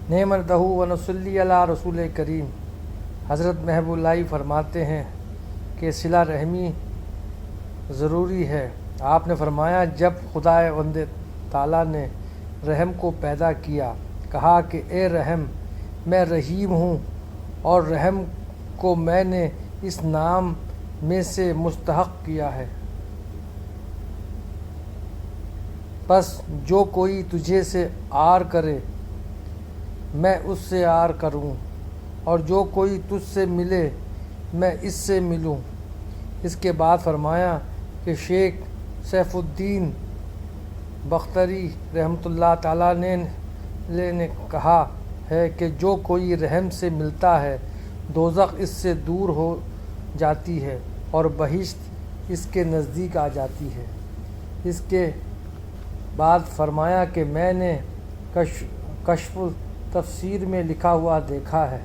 نعمتہ و نصلی علی رسول کریم۔ حضرت محبوب اللہ فرماتے ہیں کہ صلہ رحمی ضروری ہے۔ آپ نے فرمایا جب خداوند تعالیٰ نے رحم کو پیدا کیا، کہا کہ اے رحم میں رحیم ہوں، اور رحم کو میں نے اس نام میں سے مستحق کیا ہے، پس جو کوئی تجھے سے عار کرے میں اس سے عار کروں، اور جو کوئی تجھ سے ملے میں اس سے ملوں۔ اس کے بعد فرمایا کہ شیخ سیف الدین بختری رحمۃ اللہ تعالیٰ نے کہا ہے کہ جو کوئی رحم سے ملتا ہے دوزخ اس سے دور ہو جاتی ہے اور بہشت اس کے نزدیک آ جاتی ہے۔ اس کے بعد فرمایا کہ میں نے کشف تفسیر میں لکھا ہوا دیکھا ہے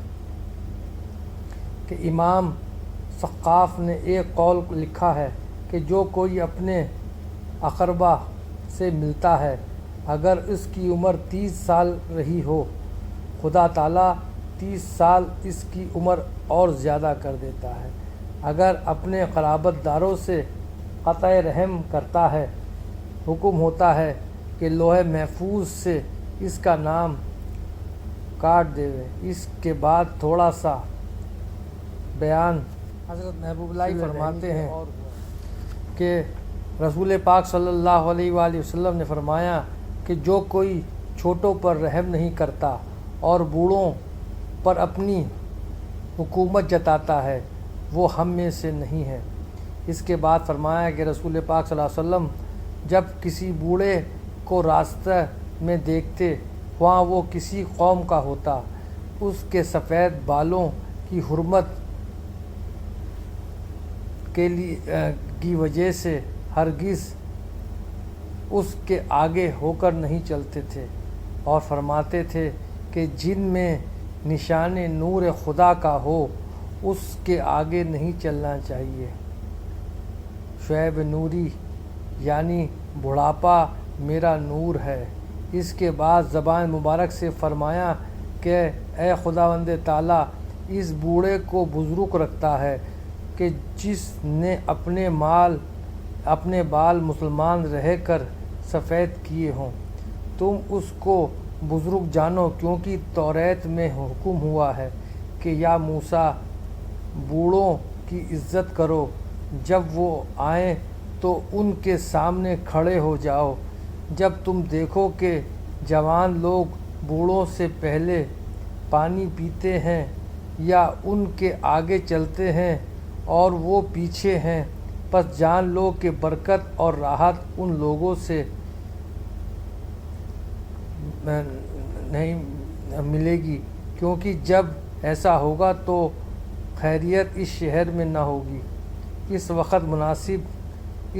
کہ امام سقاف نے ایک قول لکھا ہے کہ جو کوئی اپنے اقربا سے ملتا ہے اگر اس کی عمر 30 سال رہی ہو، خدا تعالیٰ 30 سال اس کی عمر اور زیادہ کر دیتا ہے۔ اگر اپنے قرابت داروں سے قطع رحم کرتا ہے، حکم ہوتا ہے کہ لوح محفوظ سے اس کا نام کاٹ دے۔ اس کے بعد تھوڑا سا بیان حضرت محبوب اللہ فرماتے ہیں کہ رسول پاک صلی اللہ علیہ وآلہ وسلم نے فرمایا کہ جو کوئی چھوٹوں پر رحم نہیں کرتا اور بوڑھوں پر اپنی حکومت جتاتا ہے وہ ہم میں سے نہیں ہے۔ اس کے بعد فرمایا کہ رسول پاک صلی اللہ علیہ وسلم جب کسی بوڑھے کو راستے میں دیکھتے وہاں وہ کسی قوم کا ہوتا، اس کے سفید بالوں کی حرمت کی وجہ سے ہرگز اس کے آگے ہو کر نہیں چلتے تھے، اور فرماتے تھے کہ جن میں نشان نور خدا کا ہو اس کے آگے نہیں چلنا چاہیے۔ شعیب نوری یعنی بڑھاپا میرا نور ہے۔ اس کے بعد زبان مبارک سے فرمایا کہ اے خداوند تعالیٰ اس بوڑھے کو بزرگ رکھتا ہے کہ جس نے اپنے بال مسلمان رہ کر سفید کیے ہوں، تم اس کو بزرگ جانو، کیونکہ توریت میں حکم ہوا ہے کہ یا موسیٰ بوڑھوں کی عزت کرو، جب وہ آئیں تو ان کے سامنے کھڑے ہو جاؤ۔ جب تم دیکھو کہ جوان لوگ بوڑھوں سے پہلے پانی پیتے ہیں یا ان کے آگے چلتے ہیں اور وہ پیچھے ہیں، پس جان لو کہ برکت اور راحت ان لوگوں سے نہیں ملے گی، کیونکہ جب ایسا ہوگا تو خیریت اس شہر میں نہ ہوگی۔ اس وقت مناسب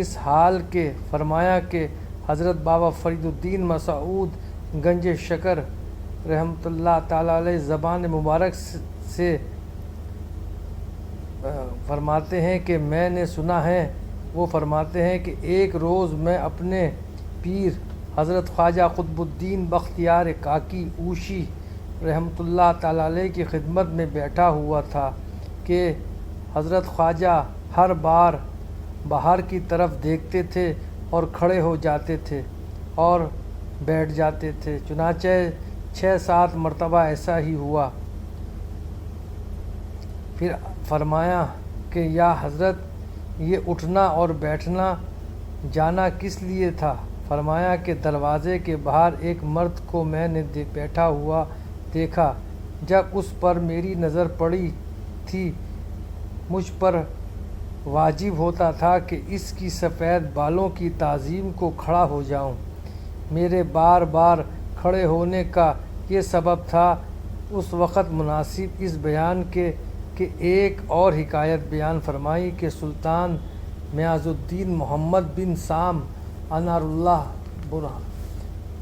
اس حال کے فرمایا کہ حضرت بابا فرید الدین مسعود گنج شکر رحمۃ اللہ تعالیٰ علیہ زبان مبارک سے فرماتے ہیں کہ میں نے سنا ہے، وہ فرماتے ہیں کہ ایک روز میں اپنے پیر حضرت خواجہ قطب الدین بختیار کاکی اوشی رحمۃ اللہ تعالیٰ علیہ کی خدمت میں بیٹھا ہوا تھا کہ حضرت خواجہ ہر بار باہر کی طرف دیکھتے تھے اور کھڑے ہو جاتے تھے اور بیٹھ جاتے تھے۔ چنانچہ 6-7 مرتبہ ایسا ہی ہوا۔ پھر فرمایا کہ یا حضرت یہ اٹھنا اور بیٹھنا جانا کس لیے تھا؟ فرمایا کہ دروازے کے باہر ایک مرد کو میں نے بیٹھا ہوا دیکھا، جب اس پر میری نظر پڑی تھی مجھ پر واجب ہوتا تھا کہ اس کی سفید بالوں کی تعظیم کو کھڑا ہو جاؤں۔ میرے بار بار کھڑے ہونے کا یہ سبب تھا۔ اس وقت مناسب اس بیان کے کہ ایک اور حکایت بیان فرمائی کہ سلطان میاز الدین محمد بن سام انار اللہ برہ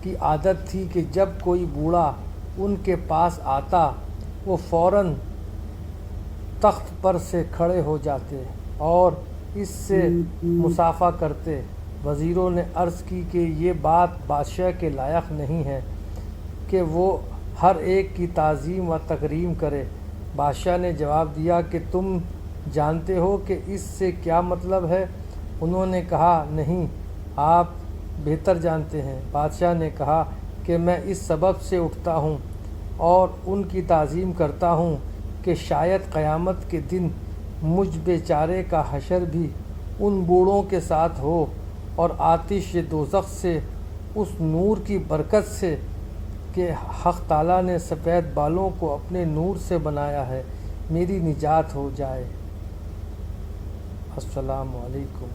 کی عادت تھی کہ جب کوئی بوڑھا ان کے پاس آتا وہ فوراً تخت پر سے کھڑے ہو جاتے اور اس سے مصافحہ کرتے۔ وزیروں نے عرض کی کہ یہ بات بادشاہ کے لائق نہیں ہے کہ وہ ہر ایک کی تعظیم و تکریم کرے۔ بادشاہ نے جواب دیا کہ تم جانتے ہو کہ اس سے کیا مطلب ہے؟ انہوں نے کہا نہیں، آپ بہتر جانتے ہیں۔ بادشاہ نے کہا کہ میں اس سبب سے اٹھتا ہوں اور ان کی تعظیم کرتا ہوں کہ شاید قیامت کے دن مجھ بیچارے کا حشر بھی ان بوڑھوں کے ساتھ ہو، اور آتش دوزخ سے اس نور کی برکت سے کہ حق تعالیٰ نے سفید بالوں کو اپنے نور سے بنایا ہے، میری نجات ہو جائے۔ السلام علیکم۔